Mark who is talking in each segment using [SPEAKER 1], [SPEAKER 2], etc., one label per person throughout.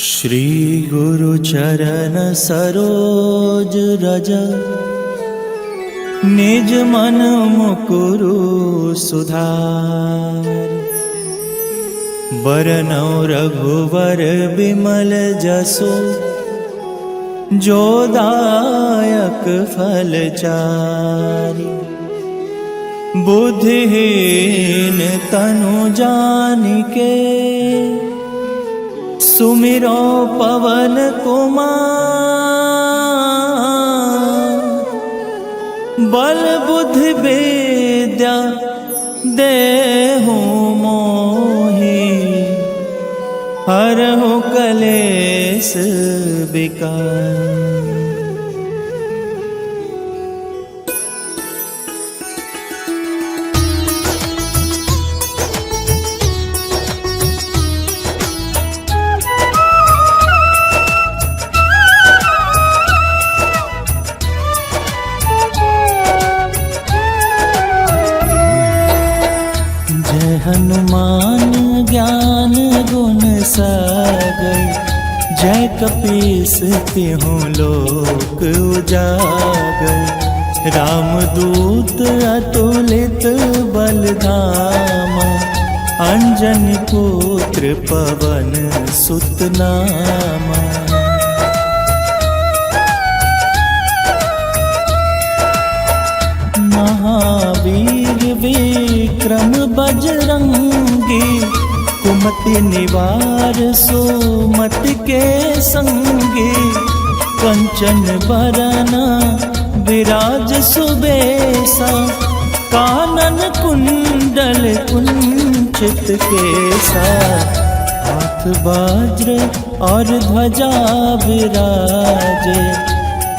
[SPEAKER 1] श्री गुरु चरण सरोज रज निज मन मुकुरु सुधार। बरनौ रघुवर बिमल जसो जो दायक फल चारि। बुद्धिहीन तनु जानिके सुमिरो पवन कुमार। बल बुद्धि विद्या देहु मोहि हरहु कलेस विकार। हनुमान ज्ञान गुण सागर जय कपीस तिहुँ लोक उजागर। रामदूत अतुलित बलधामा अंजनी पुत्र पवन सुत नामा। महावीर विक्रम बजरंगी कुमति निवार सुमति के संगी। कंचन बरना विराज सुबेसा कानन कुंडल कुंचित केसा। हाथ वज्र और ध्वजा विराजे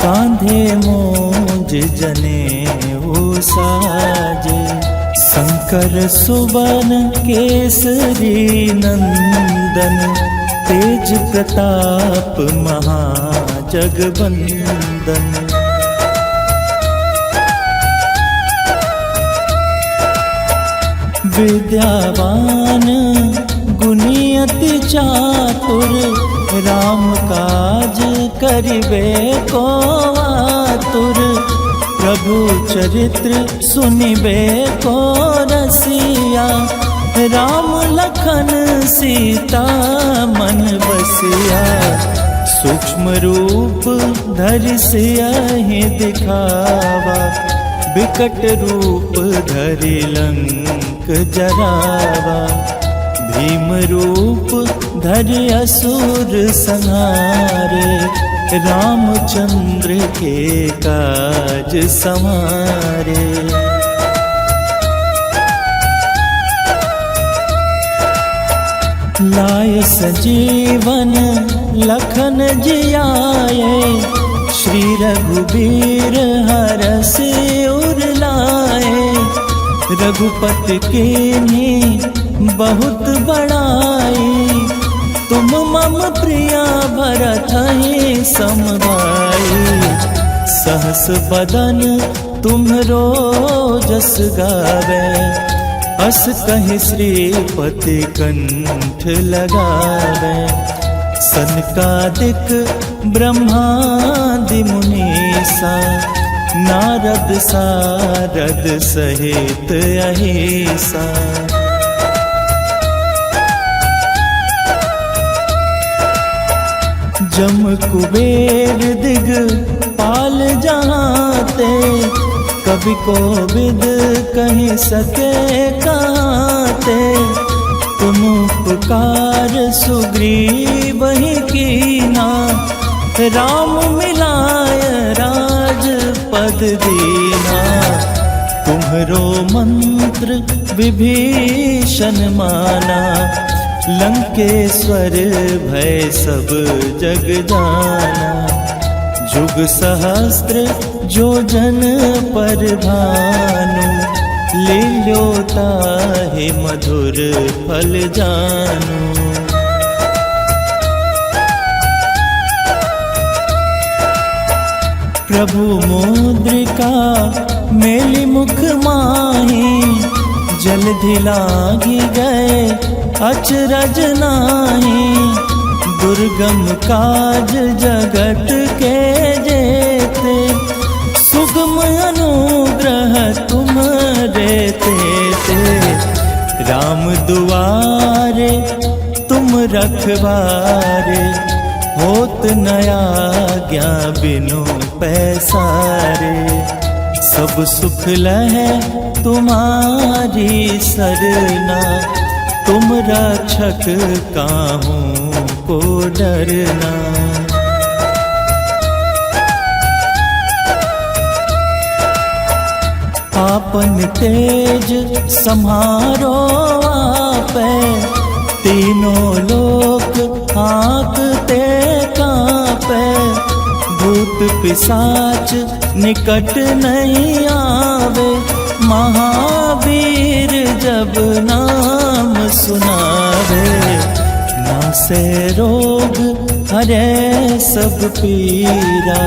[SPEAKER 1] कांधे मूंज जनेऊ साजे। शंकर सुवन केसरी नंदन तेज प्रताप महाजगवंदन। विद्यावान गुणी अति चातुर राम काज करिबे को आतुर। प्रभु चरित्र सुनिबे को रसिया राम लखन सीता मन बसिया। सूक्ष्म रूप धरि सियहि दिखावा विकट रूप धरि लंक जरावा। भीम रूप धरि असुर संहारे रामचंद्र के काज समारे। लाय सजीवन लखन जियाए श्री रघुबीर हरषि उर लाए। रघुपति कीन्ही बहुत बड़ाई तुम मम प्रिया भरत ही समभाई। सहस बदन तुम्हरो जस गावे अस कहि श्रीपति कंठ लगावे। सनकादिक ब्रह्मादि मुनीसा नारद सारद सहित अहिसा। जम कुबेर दिग पाल जहाँते कवि को विद कहीं सके कहते। तुम पुकार सुग्रीव ही कीना राम मिलाय राजपद दीना। तुम्हरो मंत्र विभीषण माना लंकेश्वर भय सब जग जाना। जुग सहस्त्र जो जन पर भानु लील्यो ताहि मधुर फल जानू। प्रभु मुद्रिका मेलि मुख माही जलधि लागी गए अचरज नाही। दुर्गम काज जगत के जेते, सुगम अनुग्रह तुम देते ते। राम दुआरे तुम रखवारे, होत नया ज्ञा बिनु पैसारे। सब सुख लहै तुम्हारी सरना, तुम रक्षक काहू को डरना। आपन तेज सम्हारो आपै, तीनों लोक हाँकते कांपै। भूत पिशाच निकट नहीं आवे, महावीर जब नाम सुनावे। नासे रोग हरे सब पीरा,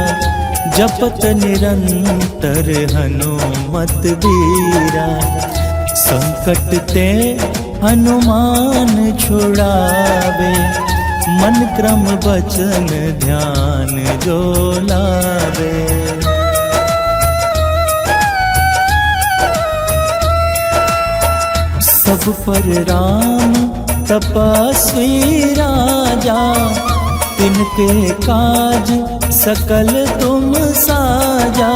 [SPEAKER 1] जपत निरंतर हनुमत बीरा। संकट ते हनुमान छुड़ावे, मन क्रम वचन ध्यान जो लावे। सब पर राम तपस्वी राजा, तिनके काज सकल तुम साजा।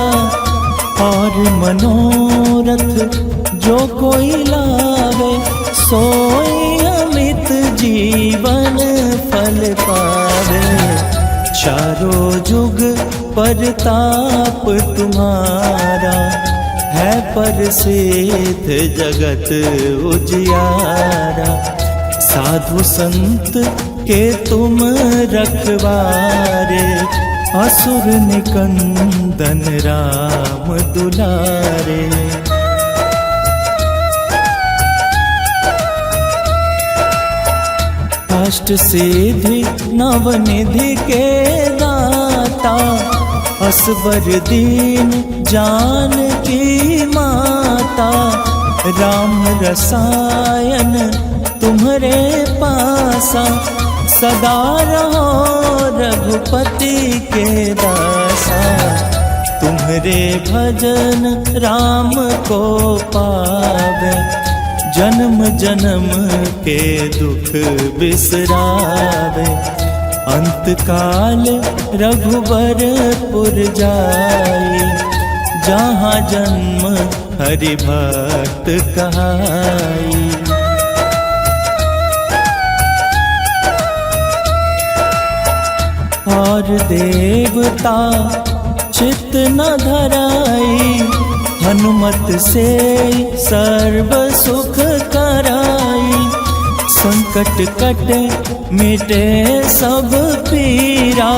[SPEAKER 1] और मनोरथ जो कोई लावे, सोई अमित जीवन फल पावे। चारों जुग परताप तुम्हारा, है प्रसिद्ध जगत उजियारा। साधु संत के तुम रखवारे, असुर निकंदन राम दुलारे। अष्ट सिद्धि नवनिधि के दाता, असबर दीन जानकी माता। राम रसायन तुम्हरे पासा, सदा रहो रघुपति के दासा। तुम्हरे भजन राम को पावे, जन्म जन्म के दुख बिसरावे। अंत काल रघुबरपुर जाई, जहाँ जन्म हरि भक्त कहाई। और देवता चित्त न धराई, हनुमत से सर्व सुख कराई। संकट कटे मिटे सब पीरा,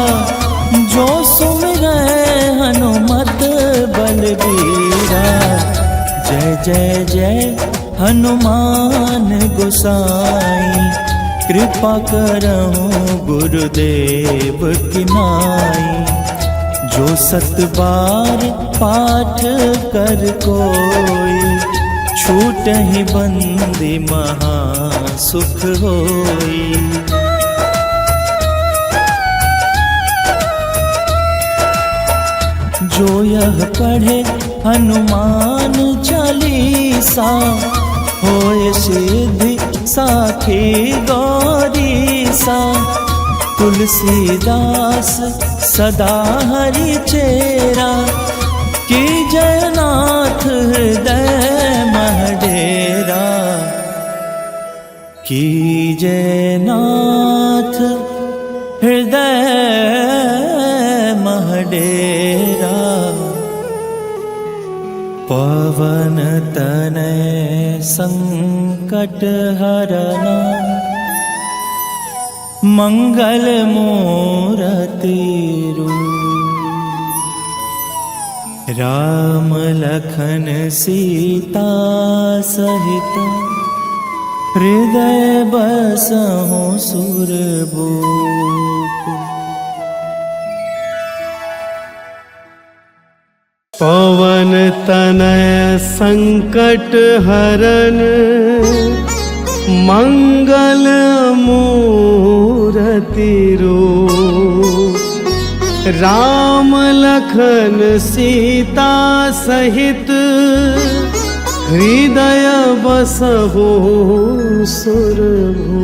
[SPEAKER 1] जो सुमिरै हनुमत बलबीरा। जय जय जय हनुमान गोसाई, कृपा करहु गुरुदेव की नाई। जो सत बार पाठ कर कोई, छूटहि बंदी महा सुख होई। जो यह पढ़े हनुमान चालीसा, होय सिद्धि साखी गौरीसा। तुलसीदास सदा हरि चेरा, की जयनाथ हृदय महडेरा। की जयनाथ हृदय महडेरा। पवन तनय संकट हरना, मंगल मूरति रूप। राम लखन सीता सहित, हृदय बसहु सुरभूप।
[SPEAKER 2] पवन तनय संकट हरन, मंगल मूरति तेरो। राम लखन सीता सहित हृदय बसहु सुरभू।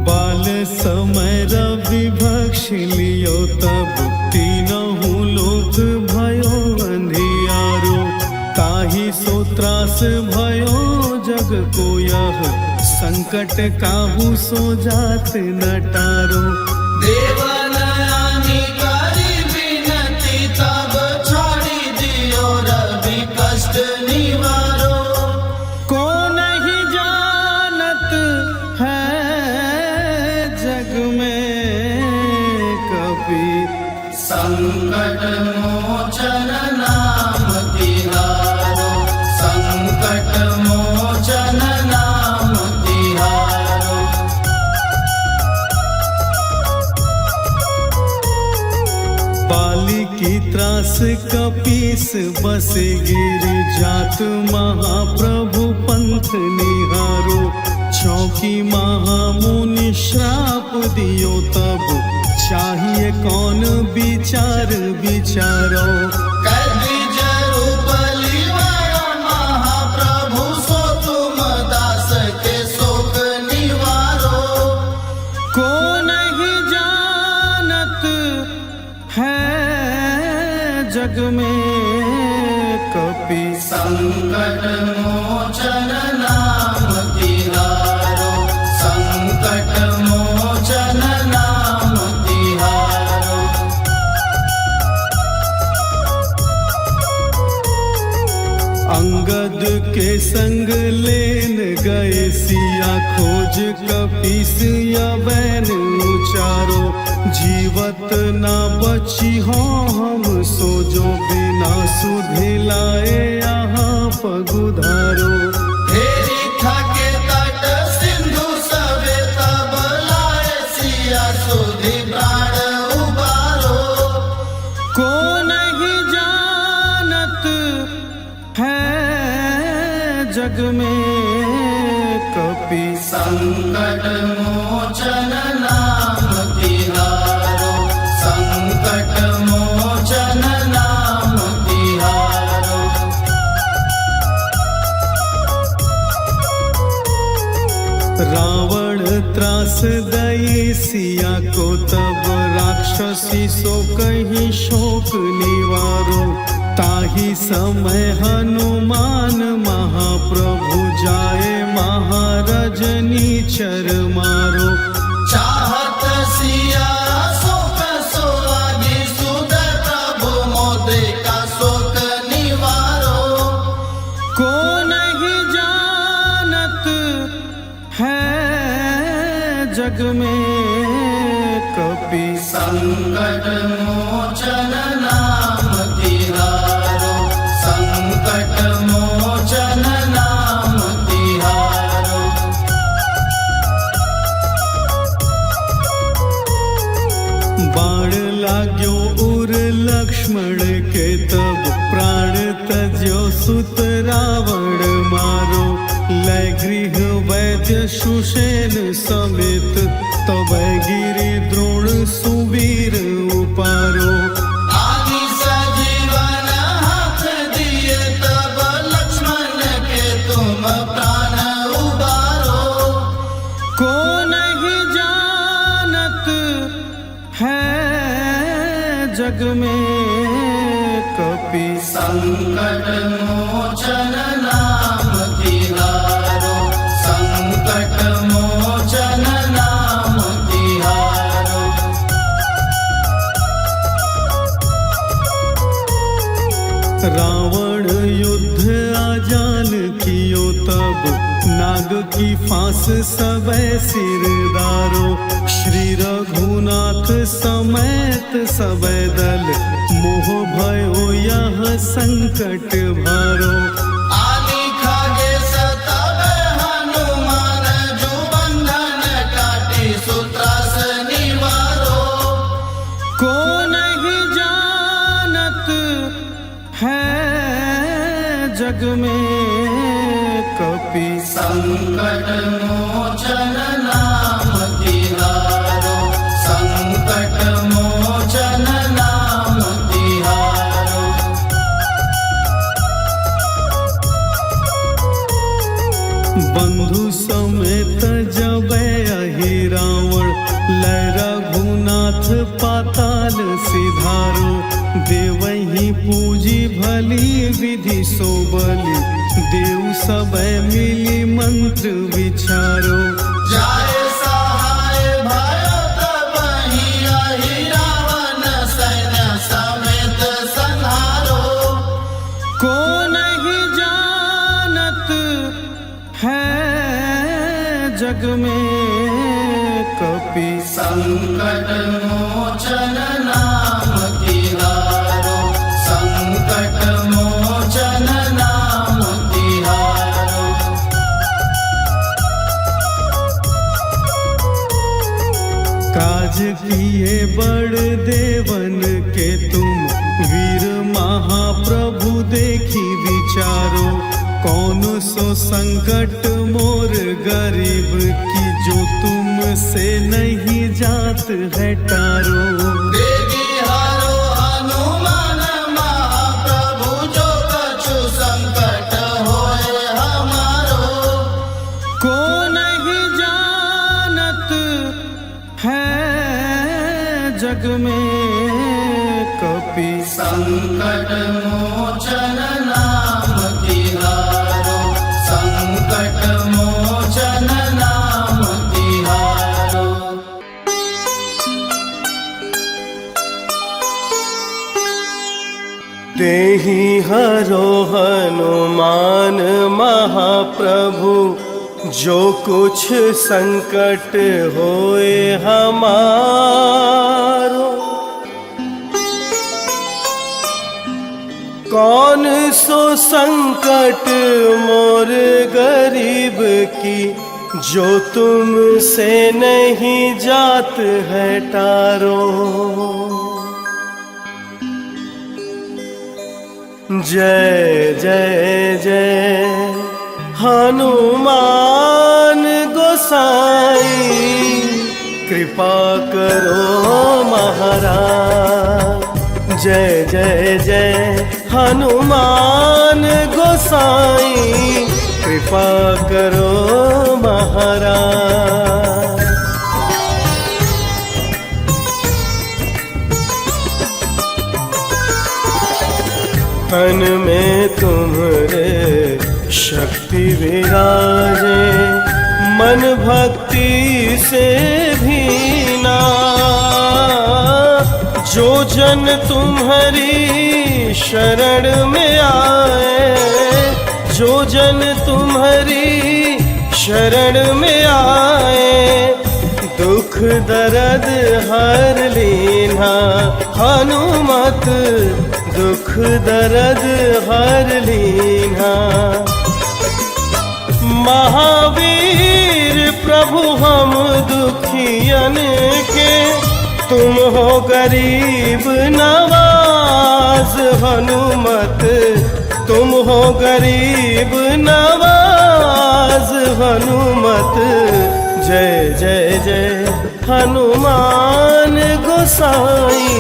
[SPEAKER 1] बाल समय रवि भक्ष लियो तब तीनहु लोक भयो अंधियारो। ताहि सो त्रास भयो जग को यह संकट काहू सो जात न टारो।
[SPEAKER 3] देवनयानी करी विनती तब छोड़ी दियो रवि कष्ट निवारो।
[SPEAKER 1] को नहीं जानत है जग में कभी
[SPEAKER 3] संकट मोचन नाम तिहारो। संकट मोचन नाम तिहारो।
[SPEAKER 1] बाली की त्रास कपीस बसे गिर जात महाप्रभु पंथ निहारो। चौकी महामुनि श्राप दियो तब चाहिए कौन विचार विचारो।
[SPEAKER 3] कभी जरूप लिवायो महाप्रभु सो तुम दास के शोक निवारो।
[SPEAKER 1] को नहीं जानत है जग में कपि
[SPEAKER 3] संकट मोचन नाम तिहारो। संकट मोचन नाम तिहारो।
[SPEAKER 1] अंगद के संग लेन गए सिया खोज कपीस या बैन उचारो। जीवत ना बची हो हम सो जो बिना सुधे लाए यहाँ पगुधारो।
[SPEAKER 3] फेरी थके तट सिंधु सवे तब लाए सिया सुधि प्राण उबारो।
[SPEAKER 1] को नहीं जानत है जग में कपि
[SPEAKER 3] संकट मोचन नाम तिहारो। संकट मोचन नाम तिहारो।
[SPEAKER 1] रावण त्रास दई सिया को तब राक्षसी सो कहीं शोक निवारो। ताहि समय हनुमान महाप्रभु जाए महारजनी चर मारो।
[SPEAKER 3] चाहत सिया शोक सोआगी सुदय प्रभु मोदे का शोक निवारो।
[SPEAKER 1] को नहीं जानत है जग में कपि
[SPEAKER 3] संकट मोचन नाम तिहारो। संकट मोचन नाम तिहारो।
[SPEAKER 1] बाण लाग्यो उर लक्ष्मण के तब प्राण तज्यो सुत रावण मारो। लय गृह वैद्य सुषेण समेत तब गिरि द्रोण सुवीर उपारो।
[SPEAKER 3] आदि सजीवन हाथ दिए तब लक्ष्मण के तुम प्राण उबारो।
[SPEAKER 1] को नहीं जानत है जग में कपि
[SPEAKER 3] संकट मोचन नाम तिहारो। संकट मोचन नाम तिहारो।
[SPEAKER 1] रावण युद्ध आजान कियो तब नाग की फांस सबे सिरदारो। श्री रघुनाथ समेत सबे दल मोह भयो यह संकट भारो।
[SPEAKER 3] आदि खागे सतब हनुमान जो बंधन काटी सूत्रास निवारो।
[SPEAKER 1] को नहीं जान
[SPEAKER 2] जग में कपि
[SPEAKER 3] संकट मोचन नाम तिहारो, संकट मोचन नाम तिहारो।
[SPEAKER 1] बंधु समेत जबै अहि रावण, लय रघुनाथ पाताल सिधारो। देवहि पूजी भली विधि सो बलि, देव सबे मिली मंत्र विचारो।
[SPEAKER 3] जाय सहाय भयो तबहि अहि रावण, सैन्य समेत संहारो।
[SPEAKER 2] को नहीं जानत है जग में कपि
[SPEAKER 3] संकट मोचन नाम तिहारो, संकट मोचन नाम तिहारो।
[SPEAKER 1] काज किए बड़ देवन के तुम, वीर महाप्रभु देखी विचारो। कौन सो संकट मोर गरीब की, जो तुम से नहीं जात है टारो।
[SPEAKER 3] देवी हरो हनुमान महाप्रभु, जो कछु संकट होए हमारो।
[SPEAKER 2] को नहीं जानत है जग में कपि
[SPEAKER 3] संकट मोचन नाम तिहारो, संकट मोचन नाम तिहारो।
[SPEAKER 2] तेहि हरो हनुमान महाप्रभु, जो कुछ संकट होए हमारो। कौन सो संकट मोर गरीब की, जो तुम से नहीं जात है टारो। जय जय जय हनुमान गोसाई, कृपा करो महाराज। जय जय जय हनुमान गोसाई, कृपा करो महाराज। तन में तुम्हारे शक्ति विराजे, मन भक्ति से भीना। जो जन तुम्हारी शरण में आए, जो जन तुम्हारी शरण में आए, दुख दर्द हर लीना। हनुमत दुख दर्द हर लीना। महावीर प्रभु हम दुखियन के, तुम हो गरीब नवाज। हनुमत तुम हो गरीब नवाज। हनुमत जय जय जय हनुमान गोसाई,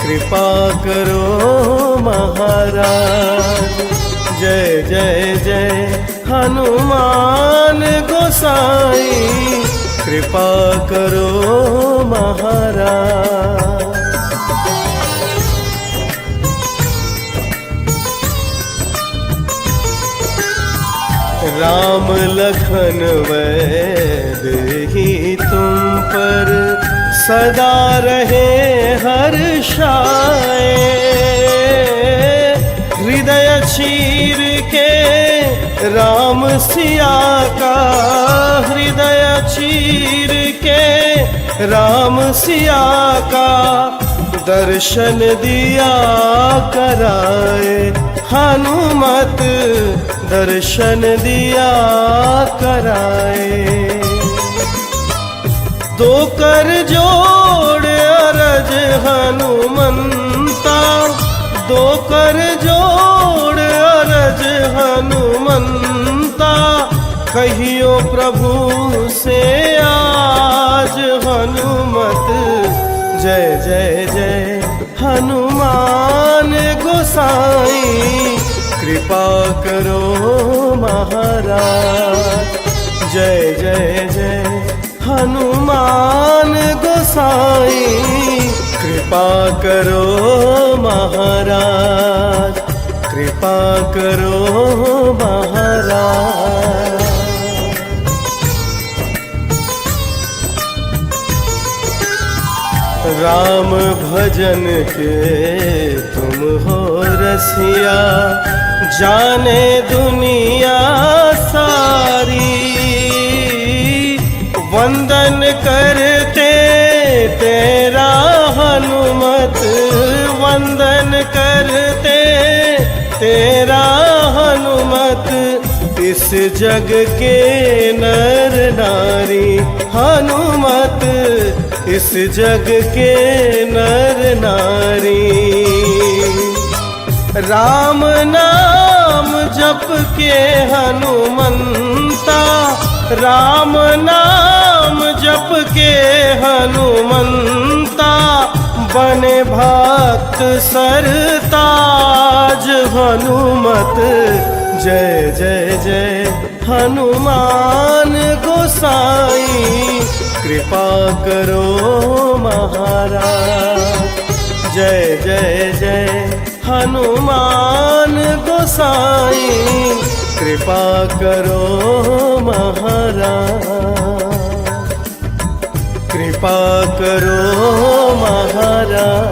[SPEAKER 2] कृपा करो महाराज। जय जय जय हनुमान गोसाई, कृपा करो महाराज। राम लखन वैदेही तुम पर सदा रहे हर्षाए। हृदय चीर के राम सिया का, हृदय चीर के राम सिया का, दर्शन दिया कराए। हनुमत दर्शन दिया कराए। दो कर जोड़ अरज हनुमंता, दो कर जोड़ अरज हनुमंता, कहियो प्रभु से आज हनुमत। जय जय जय हनुमान गोसाई, कृपा करो महाराज। जय जय जय हनुमान गोसाई, कृपा करो महाराज, कृपा करो महाराज। राम भजन के तुम हो रसिया, जाने दुनिया सारी। वंदन करते तेरा हनुमत, वंदन करते तेरा हनुमत। इस जग के नर नारी हनुमत, इस जग के नर नारी। राम नाम जप के हनुमंता, राम नाम जप के हनुमंता। बने भक्त सरताज हनुमत। जय जय जय हनुमान गोसाई, कृपा करो महाराज। जय जय जय हनुमान गोसाई, कृपा करो महाराज, कृपा करो महाराज।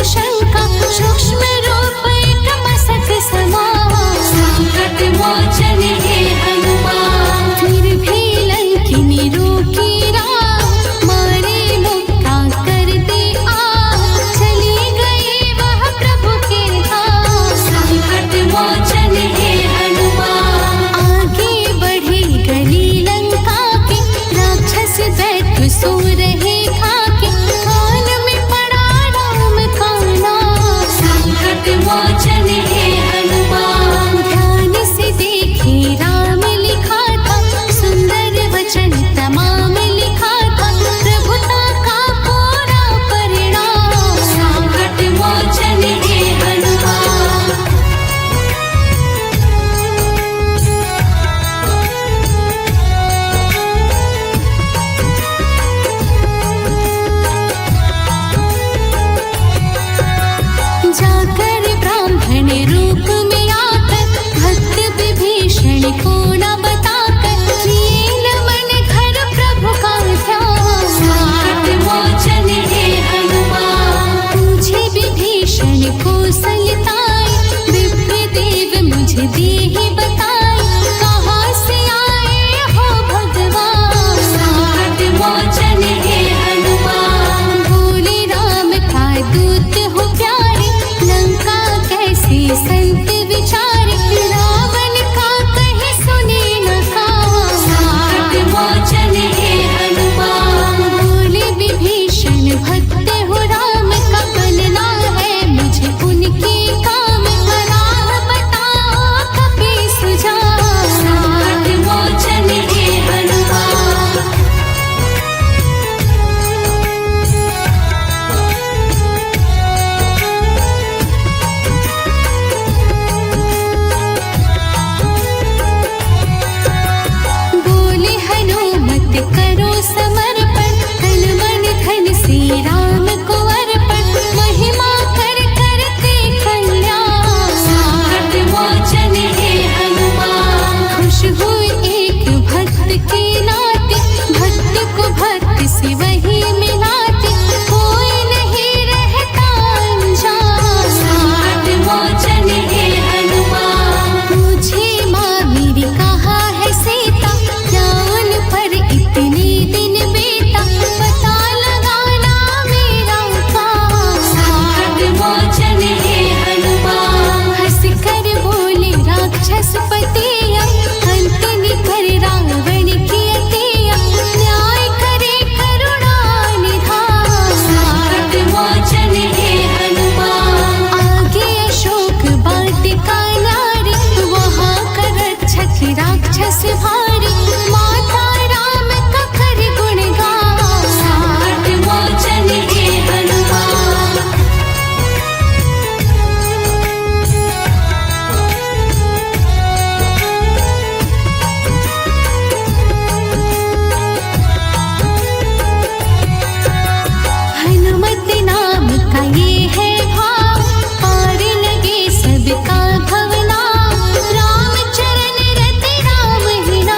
[SPEAKER 4] शंका सूक्ष्म रूप से भारी, माता राम का कर गुण गावा, संकट मोचन हे हनुमान। हनुमत नाम का ये है भाव, पार लगे सबका भवना, राम चरण रति राम ही नाम,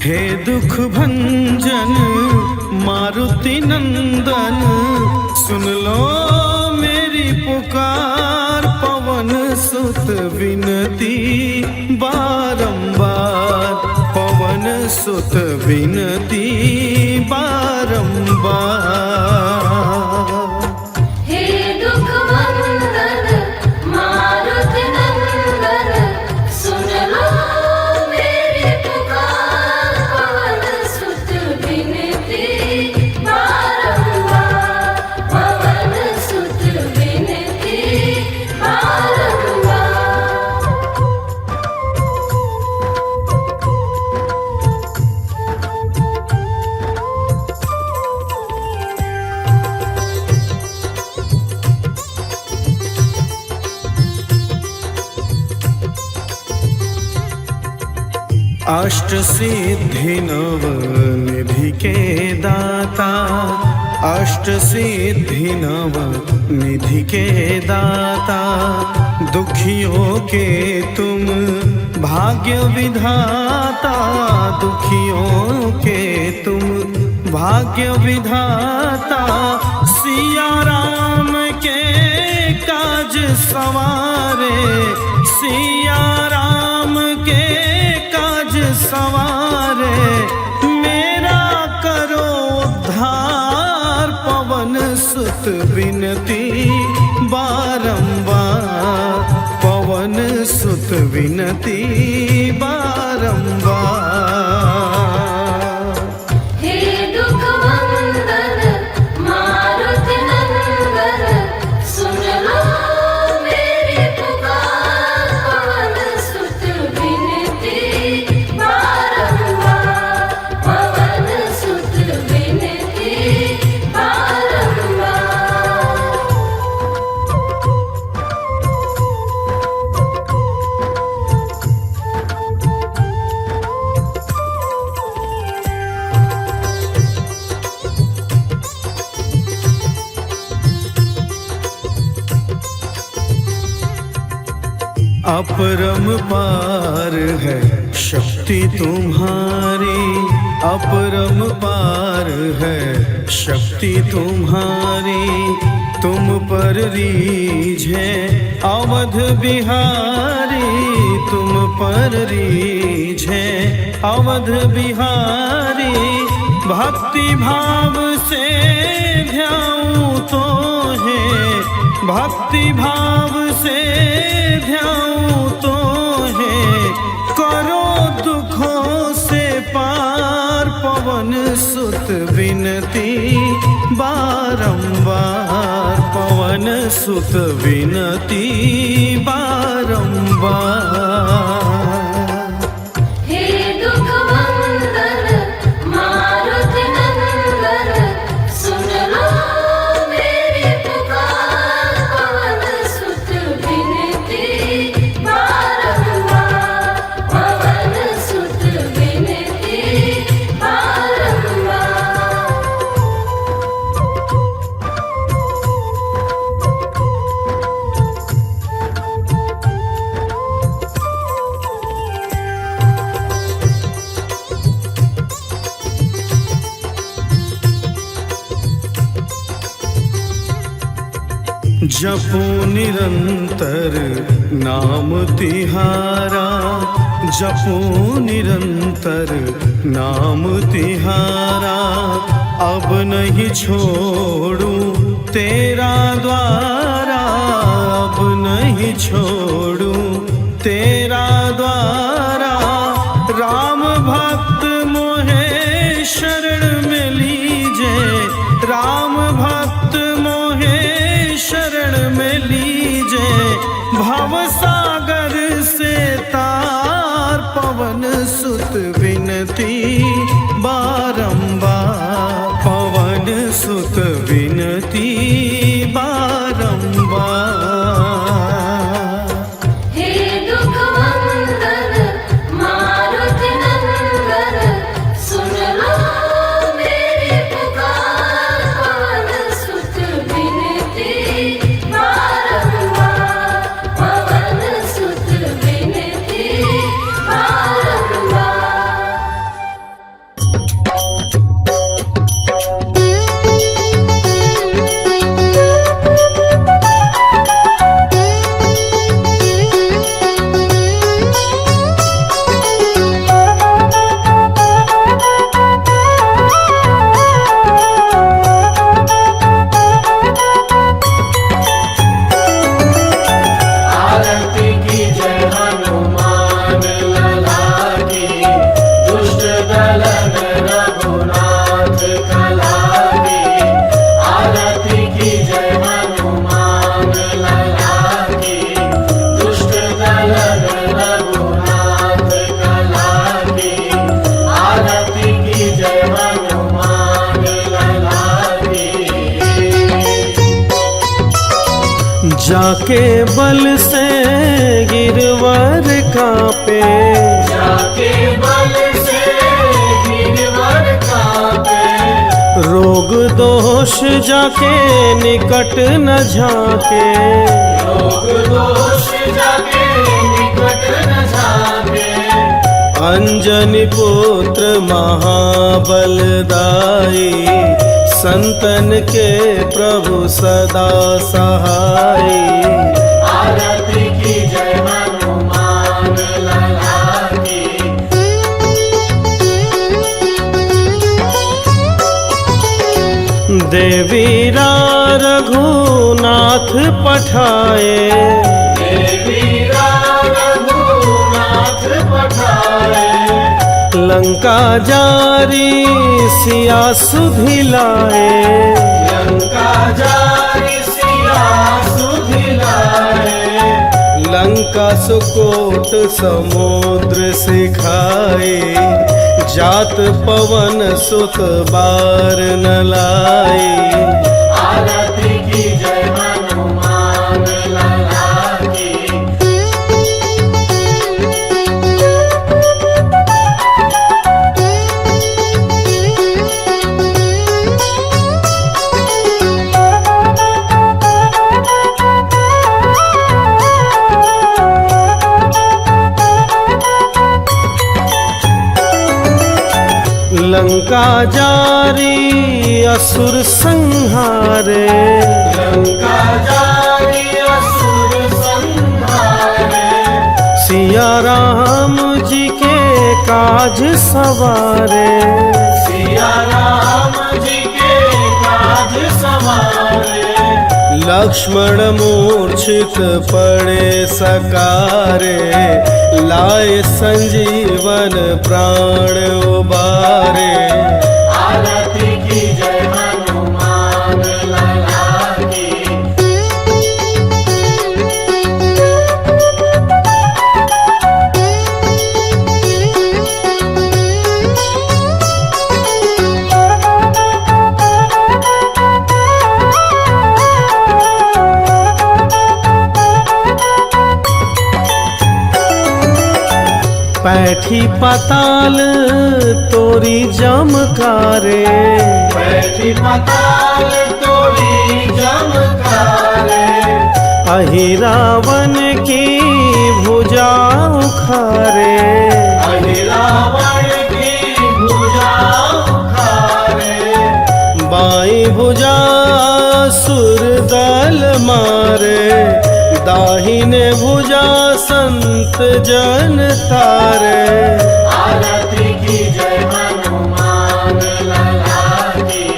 [SPEAKER 1] हे दुख भंजन मारुति नंदन, सुन लो मेरी पुकार। पवन सुत विनती बारंबार, पवन सुत विनती बारंबार।
[SPEAKER 4] हे दुख भंजन मारुति नंदन, सुन लो मेरी पुकार। पवन सुत विनती बारंबार, पवन सुत विनती बारंबार।
[SPEAKER 1] अष्ट सिद्धि नव निधि के दाता, अष्ट सिद्धि नव निधि के दाता। दुखियों के तुम भाग्य विधाता, दुखियों के तुम भाग्य विधाता। सिया राम के काज सवारे, सिया राम के काज सवारे। मेरा करो उद्धार, पवन सुत विनती बारंबार, पवन सुत विनती बारंबार।
[SPEAKER 4] हे दुख भंजन मारुति नंदन, सुन लो मेरी पुकार। पवन सुत विनती बारंबार, पवन सुत विनती बारंबार।
[SPEAKER 1] अपरम पार है शक्ति तुम्हारी, अपरम पार है शक्ति तुम्हारी। तुम पर रीझे अवध बिहारी, तुम पर रीझे अवध बिहारी। भक्ति भाव से ध्याऊं तो है, भक्ति भाव से ध्याऊं तो है। करो दुखों से पार, पवन सुत विनती बारंबार, पवन सुत विनती बारंबार।
[SPEAKER 4] हे दुख भंजन मारुति नंदन, सुन लो मेरी पुकार। पवन सुत विनती बारंबार, पवन सुत विनती बारंबार।
[SPEAKER 1] जपो निरंतर नाम तिहारा, जपो निरंतर नाम तिहारा। अब नहीं छोड़ू तेरा द्वारा, अब नहीं छोड़ू तेरा द्वारा। राम भक्त मोहे शरण में लीजे, राम भक्त मोहे शरण में लीजे। भव सागर से तार, पवन सुत विनती बारंबार, पवन सुत विनती बारंबार।
[SPEAKER 4] हे दुख भंजन मारुति नंदन, सुन लो मेरी पुकार। पवन सुत विनती बारंबार, पवन सुत विनती बारंबार।
[SPEAKER 1] जाके बल से गिरवर कांपे,
[SPEAKER 3] जाके बल से गिरवर कांपे,
[SPEAKER 1] रोग दोष जाके निकट न झाके,
[SPEAKER 3] रोग दोष जाके निकट न झाके।
[SPEAKER 1] अंजनी पुत्र महाबलदाई, संतन के प्रभु सदा सहाय।
[SPEAKER 3] आरती की जय हनुमान लला की।
[SPEAKER 1] देवीरा रघुनाथ पठाए,
[SPEAKER 3] देवीरा रघुनाथ पठाए,
[SPEAKER 1] लंका जारी सिया सुधिलाए।
[SPEAKER 3] लंका जारी सिया सुधिलाए,
[SPEAKER 1] लंका सुकोट समुद्र सिखाए, जात पवन सुत बार न लाए।
[SPEAKER 3] आरती की जय हनुमान लला की।
[SPEAKER 1] लंका जारी असुर संहारे,
[SPEAKER 3] लंका जारी असुर संहारे,
[SPEAKER 1] सिया राम जी के काज सवारे।
[SPEAKER 3] सिया राम जी के काज सवारे,
[SPEAKER 1] लक्ष्मण मूर्छित पड़े सकारे, लाए संजीवन प्राण उबारे।
[SPEAKER 3] आरती की जय हनुमान लला की।
[SPEAKER 1] पैठी पाताल तोरी जमकारे,
[SPEAKER 3] बैठी पताल तोड़ी जमकारे,
[SPEAKER 1] अहि रावण की भुजा उखारे।
[SPEAKER 3] अहि रावण की भुजा उखारे,
[SPEAKER 1] बाई भुजा सुर दल मारे, दाहिने भुजा संत जन तारे।
[SPEAKER 3] आरती की जय हनुमान लला की।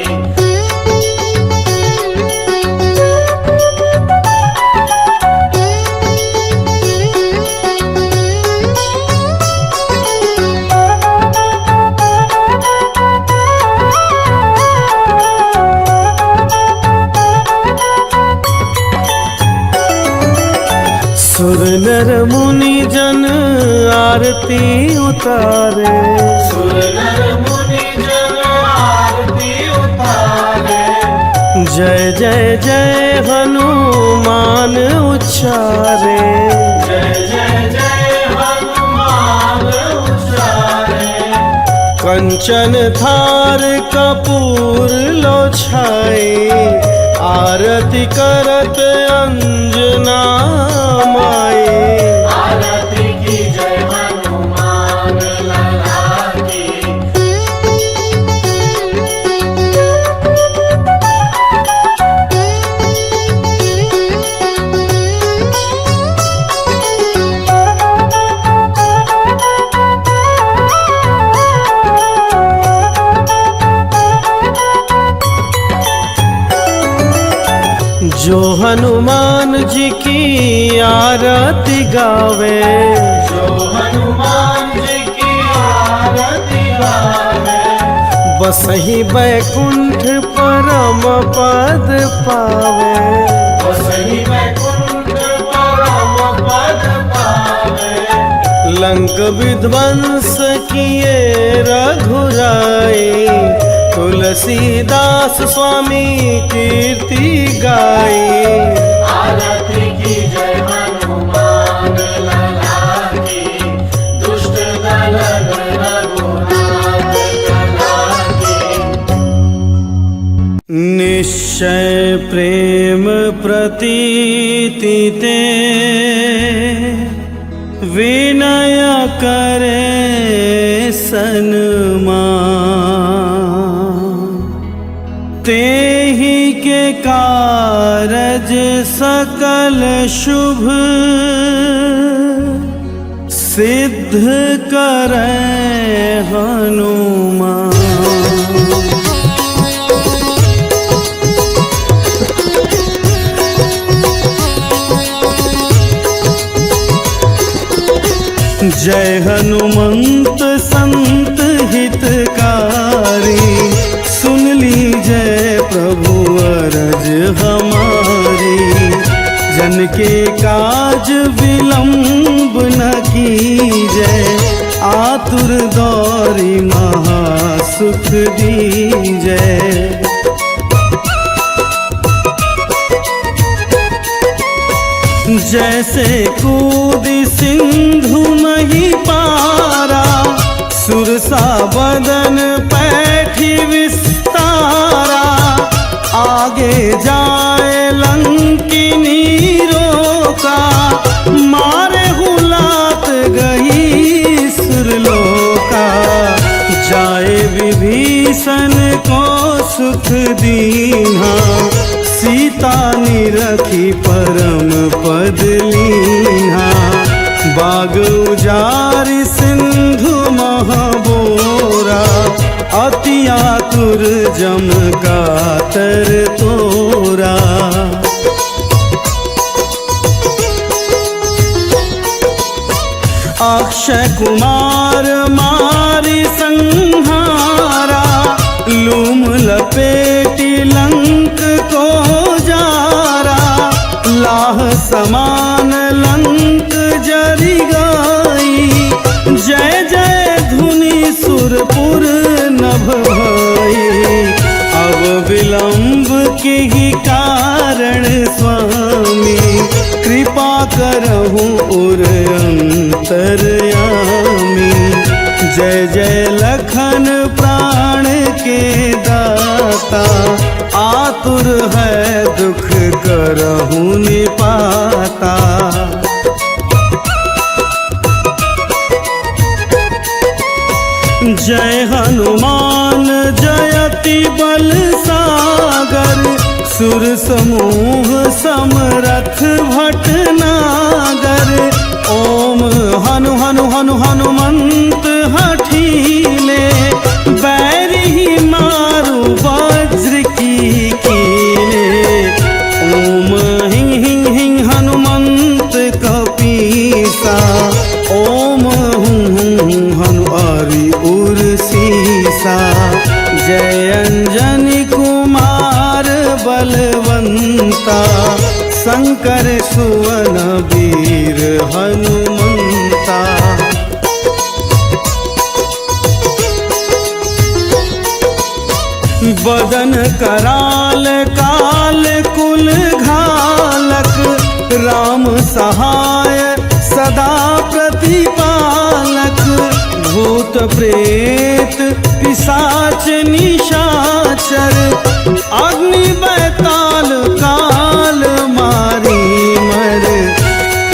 [SPEAKER 1] सुर नर मुनि जन आरती उतारे,
[SPEAKER 3] सुर नर मुनि जन आरती उतारे,
[SPEAKER 1] जय जय जय हनुमान उच्चारे।
[SPEAKER 3] जय जय जय हनुमान उच्चारे,
[SPEAKER 1] कंचन थार कपूर लो छाई, आरती करत अंजना माई।
[SPEAKER 3] आरती की जय हनुमान लला की।
[SPEAKER 1] जो हनुमान जी की आरती गावे,
[SPEAKER 3] जो हनुमान जी की आरती गावे,
[SPEAKER 1] बसहि बैकुंठ परम पद पावे।
[SPEAKER 3] बसहि बैकुंठ परम पद पावे,
[SPEAKER 1] लंक विध्वंस किए रघुराई, तुलसीदास स्वामी कीर्ति गाई।
[SPEAKER 3] आरती
[SPEAKER 1] जय प्रेम प्रतीति ते विनय करे सन्मान, तेहि के कारज सकल शुभ सिद्ध करे हनुमान। जय हनुमंत संत हितकारी, सुन लीजय प्रभु अरज हमारी। जन के काज विलंब न कीजय, आतुर दौरी महासुख दीजय। जैसे कूदी सिंधु मही पारा, सुरसा बदन पैठी विस्तारा। आगे जाए लंकिनी रोका, मारे हुलात गई सुरलोका। जाए विभीषण को सुख दीन्हा, सीता निरखी परम पद लीन्हा। बाग उजारि सिंधु महबोरा, अति आतुर जम कातर तोरा। अक्षय कुमार मारि संहारा, लूम लपेटी लंक को जारा। लाह समान लंक जरि गाई, जय जय धुनि सुरपुर नभ भाई। अब विलंब के ही कारण स्वामी, कृपा करहु उर अंतरयामी। जय जय लखन प्राण के दाता, आतुर है दुख करहु निपाता। जय हनुमान जयति बल सागर, सुर समूह समरथ भटनागर। ओम हनु हनु हनु हनुमंत हठीले, बैरी मारु वज्र की कीले। ओम हिं हिं हिं हनुमंत कपीसा, ओम हुं हुं हनु आरि उर सीसा। जय अंजनी कुमार बलवंता, शंकर सुवन वीर हनुमंता। बदन कराल काल कुल घालक, राम सहाय सदा प्रतिपालक। भूत प्रेत पिशाच निशाचर, अग्नि बैताल काल मारी मर।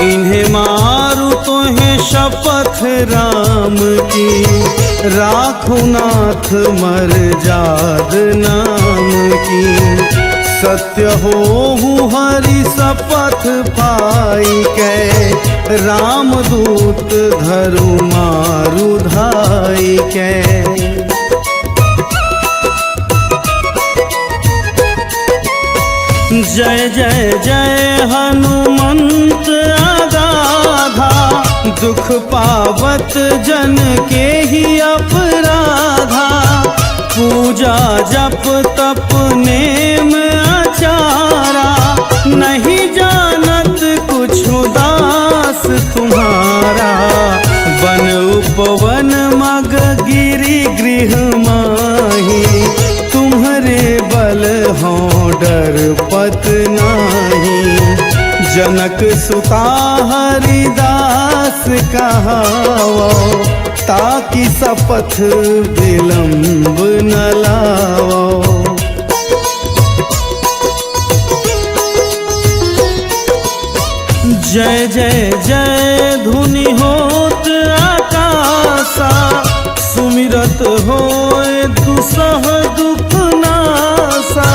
[SPEAKER 1] इन्हें मारू तो है शपथ राम की, राखो नाथ मर जाद नाम की। सत्य हो हरि शपथ पाई कै, राम दूत धरु मारु धाई कै। जय जय जय हनुमंत अगाधा, दुख पावत जन के ही अपराधा। पूजा जप तप नेम आचारा, नहीं जानत कुछ दास तुम्हारा। वन उपवन मग गिरि गृह माही, तुम्हारे बल हो डर पत नाही। जनक सुता हरिदास कहावो, ताकि शपथ विलंब न लाओ। जय जय जय धुनि होत आकाशा, सुमिरत होए दुसह दुख नासा।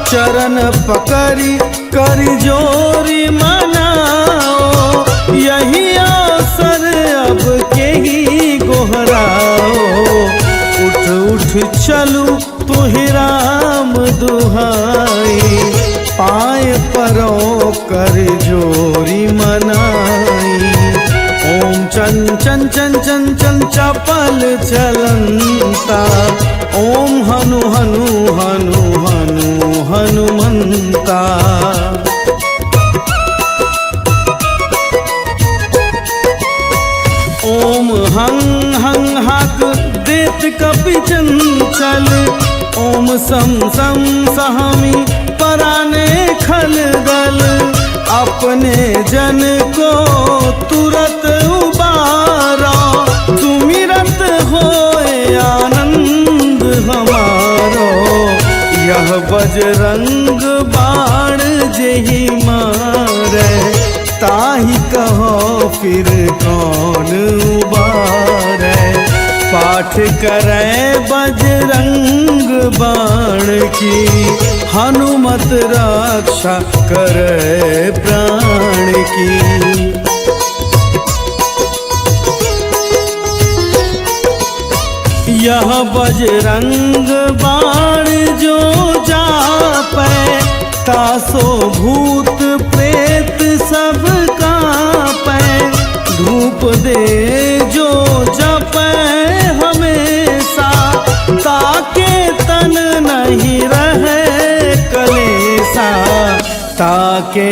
[SPEAKER 1] चरण पकड़ी करि जोरी मनाओ, यही अवसर अब के ही गोहराओ। उठ उठ चलू तुहि राम दुहाई, पाए परो कर जोरी मनाई। ओम चन चन चन चन चन चपल चलंता, ओम हनु हनु हनु हनु हनुमंता। ओम हं हं हक देत कपि चंचल, ओम सम सम सहमी पराने खलगल। अपने जन को तुरत उबारा, सुमिरत होए आनंद हमारो। यह बजरंग बाण जेहि मारे, ताहि कहो फिर कौन उबारे। पाठ करे बजरंग बाण की, हनुमत रक्षा करे प्राण की। यह बजरंग बाण जो जापै, तासो भूत प्रेत सब कांपै। धूप दे जो जपै हमेशा, ताके तन नहीं रहे कलेसा। ताके